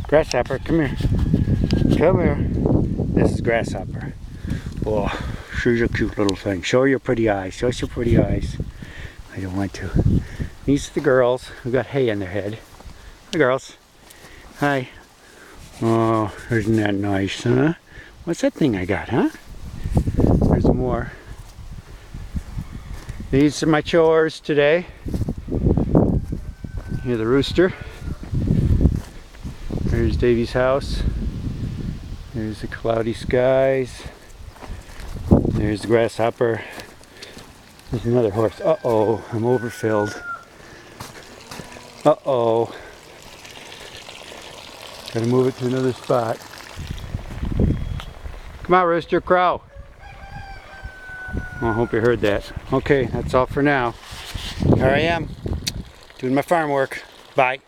Grasshopper, come here. Come here. This is Grasshopper. Oh, she's a cute little thing. Show your pretty eyes. Show us your pretty eyes. I don't want to. These are the girls who got hay on their head. Hi, girls. Hi. Oh, isn't that nice, huh? What's that thing I got, huh? There's more. These are my chores today. Hear the rooster. There's Davy's house. There's the cloudy skies. There's the grasshopper. There's another horse. Uh-oh, I'm overfilled. Uh-oh. Gotta move it to another spot. Come on, rooster, crow. I hope you heard that. Okay, that's all for now. Here I am, doing my farm work. Bye.